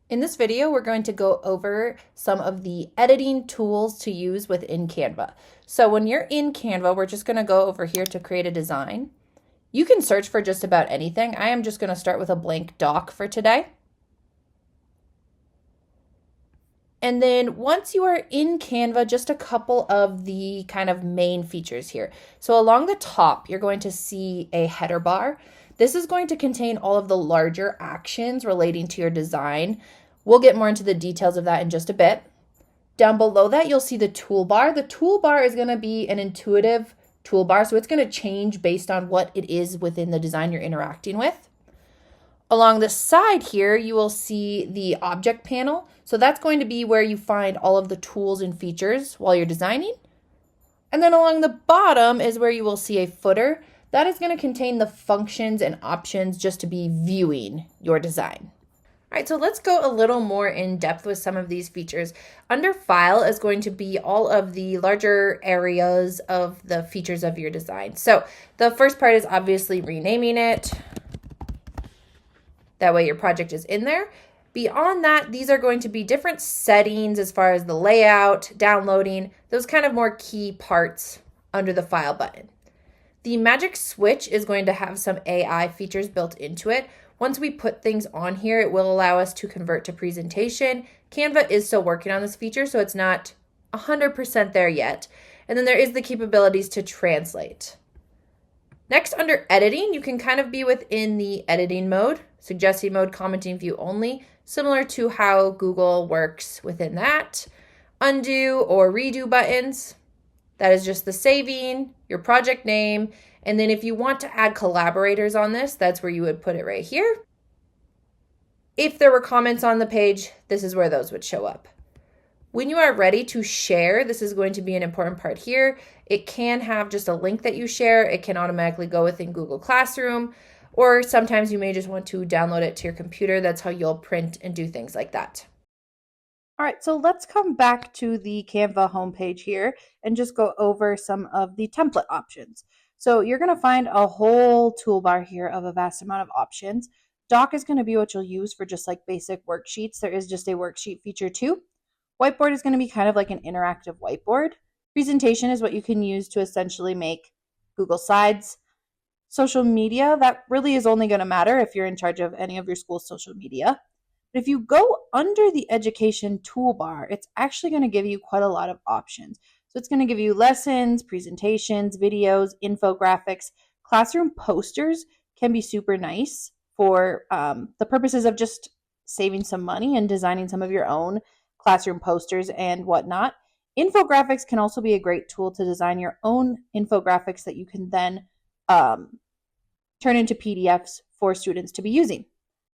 In this video, we're going to go over some of the editing tools to use within Canva. So when you're in Canva, we're just going to go over here to create a design. You can search for just about anything. I am just going to start with a blank doc for today. And then once you are in Canva, just a couple of the kind of main features here. So along the top, you're going to see a header bar. This is going to contain all of the larger actions relating to your design. We'll get more into the details of that in just a bit. Down below that, you'll see the toolbar. The toolbar is going to be an intuitive toolbar, so it's going to change based on what it is within the design you're interacting with. Along the side here, you will see the object panel. So that's going to be where you find all of the tools and features while you're designing. And then along the bottom is where you will see a footer. That is going to contain the functions and options just to be viewing your design. All right, so let's go a little more in depth with some of these features. Under File is going to be all of the larger areas of the features of your design. So the first part is obviously renaming it. That way your project is in there. Beyond that, these are going to be different settings as far as the layout, downloading, those kind of more key parts under the File button. The magic switch is going to have some AI features built into it. Once we put things on here, it will allow us to convert to presentation. Canva is still working on this feature, so it's not 100% there yet. And then there is the capabilities to translate. Next, under editing, you can kind of be within the editing mode, suggesting mode, commenting view only, similar to how Google works within that. Undo or redo buttons. That is just the saving, your project name, and then if you want to add collaborators on this, that's where you would put it right here. If there were comments on the page, this is where those would show up. When you are ready to share, this is going to be an important part here. It can have just a link that you share. It can automatically go within Google Classroom, or sometimes you may just want to download it to your computer. That's how you'll print and do things like that. All right, so let's come back to the Canva homepage here and just go over some of the template options. So you're going to find a whole toolbar here of a vast amount of options. Doc is going to be what you'll use for just like basic worksheets. There is just a worksheet feature too. Whiteboard is going to be kind of like an interactive whiteboard. Presentation is what you can use to essentially make Google Slides. Social media, that really is only going to matter if you're in charge of any of your school's social media. But if you go under the education toolbar, it's actually going to give you quite a lot of options. So it's going to give you lessons, presentations, videos, infographics. Classroom posters can be super nice for the purposes of just saving some money and designing some of your own classroom posters and whatnot. Infographics can also be a great tool to design your own infographics that you can then turn into PDFs for students to be using.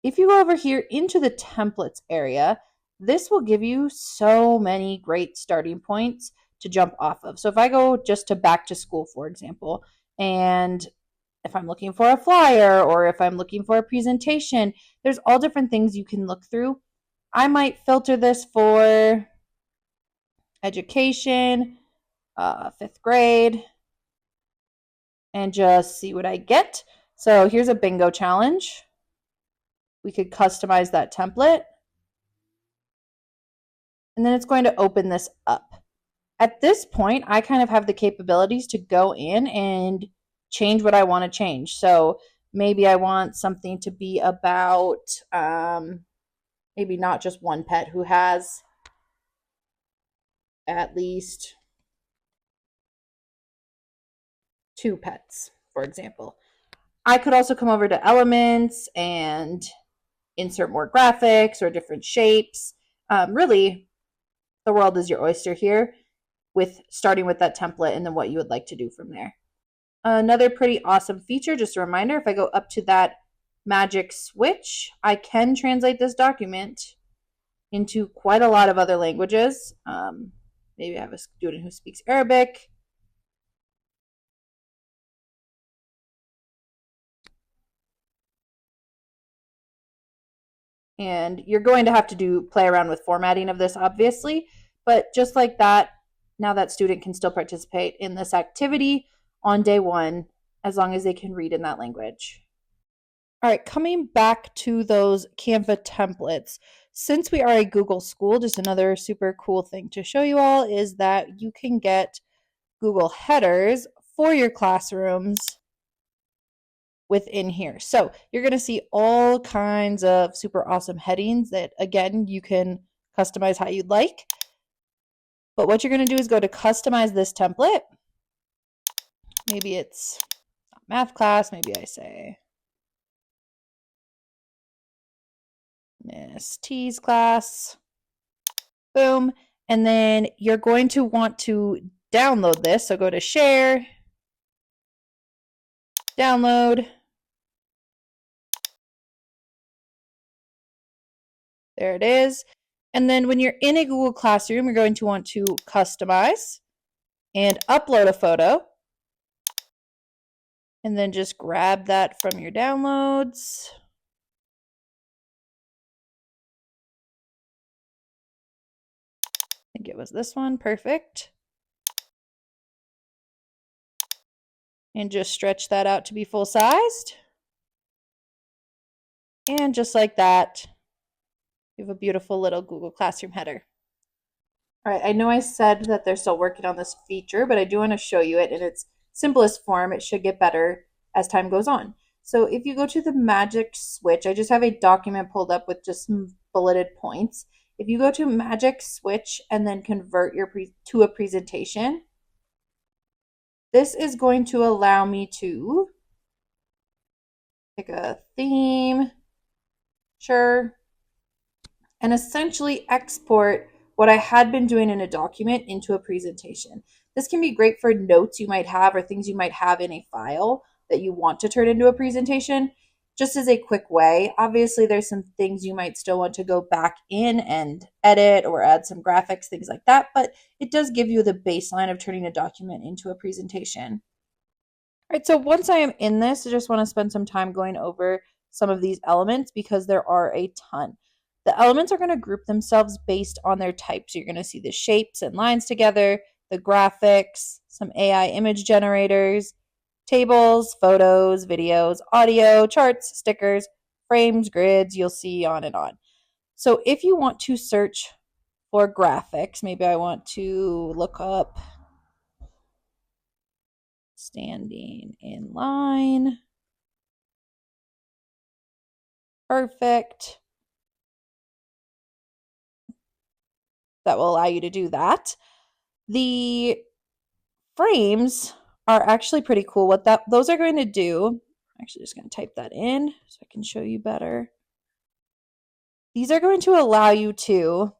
If you go over here into the templates area, this will give you so many great starting points to jump off of. So if I go just to back to school, for example, and if I'm looking for a flyer or if I'm looking for a presentation, there's all different things you can look through. I might filter this for education, 5th grade, and just see what I get. So here's a bingo challenge. We could customize that template. And then it's going to open this up. At this point, I kind of have the capabilities to go in and change what I want to change. So maybe I want something to be about maybe not just one pet who has at least 2 pets, for example. I could also come over to elements and insert more graphics or different shapes. Really, the world is your oyster here, with starting with that template and then what you would like to do from there. Another pretty awesome feature, just a reminder, if I go up to that magic switch, I can translate this document into quite a lot of other languages. Maybe I have a student who speaks Arabic. And you're going to have to play around with formatting of this, obviously. But just like that, now that student can still participate in this activity on day 1, as long as they can read in that language. All right, coming back to those Canva templates. since we are a Google school, just another super cool thing to show you all is that you can get Google headers for your classrooms within here. So you're going to see all kinds of super awesome headings that, again, you can customize how you'd like. But what you're going to do is go to customize this template. Maybe it's math class. Maybe I say Miss T's class. Boom. And then you're going to want to download this. So go to share, download. There it is. And then when you're in a Google Classroom, you're going to want to customize and upload a photo. And then just grab that from your downloads. I think it was this one. Perfect. And just stretch that out to be full-sized. And just like that, you have a beautiful little Google Classroom header. All right, I know I said that they're still working on this feature, but I do want to show you it in its simplest form. It should get better as time goes on. So if you go to the magic switch, I just have a document pulled up with just some bulleted points. If you go to magic switch and then convert to a presentation, this is going to allow me to pick a theme, sure, and essentially export what I had been doing in a document into a presentation. This can be great for notes you might have or things you might have in a file that you want to turn into a presentation, just as a quick way. Obviously, there's some things you might still want to go back in and edit or add some graphics, things like that, but it does give you the baseline of turning a document into a presentation. All right, so once I am in this, I just want to spend some time going over some of these elements because there are a ton. The elements are going to group themselves based on their type. So you're going to see the shapes and lines together, the graphics, some AI image generators, tables, photos, videos, audio, charts, stickers, frames, grids, you'll see on and on. So if you want to search for graphics, maybe I want to look up standing in line. Perfect. That will allow you to do that. The frames are actually pretty cool. What those are going to do, I'm actually just going to type that in so I can show you better. These are going to allow you to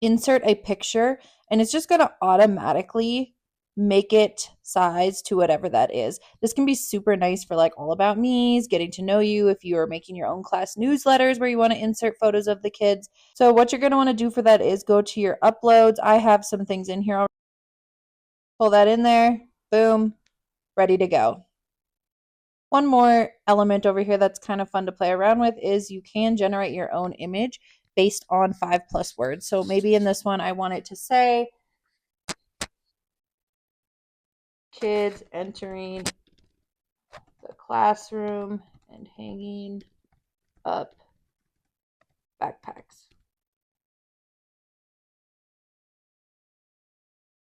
insert a picture, and it's just going to automatically make it size to whatever that is. This can be super nice for like all about me's, getting to know you, if you are making your own class newsletters where you want to insert photos of the kids. So what you're going to want to do for that is go to your uploads. I have some things in here. Pull that in there. Boom. Ready to go. One more element over here that's kind of fun to play around with is you can generate your own image based on 5+ words. So maybe in this one, I want it to say kids entering the classroom and hanging up backpacks.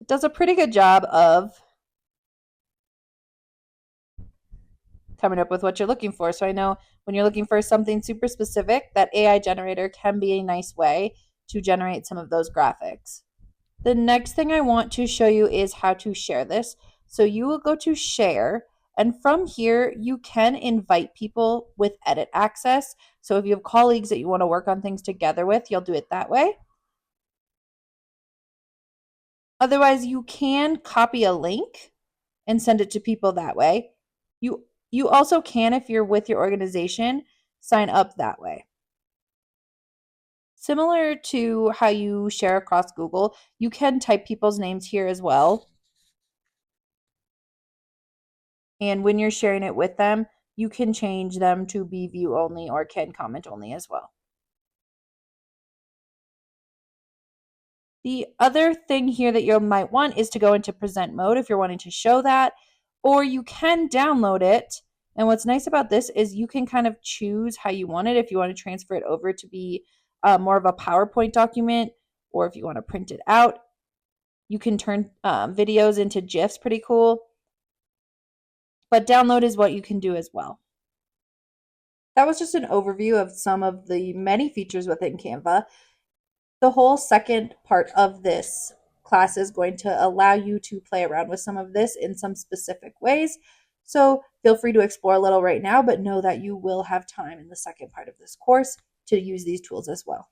It does a pretty good job of coming up with what you're looking for. So I know when you're looking for something super specific, that AI generator can be a nice way to generate some of those graphics. The next thing I want to show you is how to share this. So you will go to share, and from here you can invite people with edit access. So if you have colleagues that you want to work on things together with, you'll do it that way. Otherwise, you can copy a link and send it to people that way. You also can, if you're with your organization, sign up that way. Similar to how you share across Google, you can type people's names here as well. And when you're sharing it with them, you can change them to be view only or can comment only as well. The other thing here that you might want is to go into present mode if you're wanting to show that, or you can download it. And what's nice about this is you can kind of choose how you want it. If you want to transfer it over to be more of a PowerPoint document, or if you want to print it out. You can turn videos into GIFs, pretty cool. But download is what you can do as well. That was just an overview of some of the many features within Canva. The whole second part of this class is going to allow you to play around with some of this in some specific ways. So feel free to explore a little right now, but know that you will have time in the second part of this course to use these tools as well.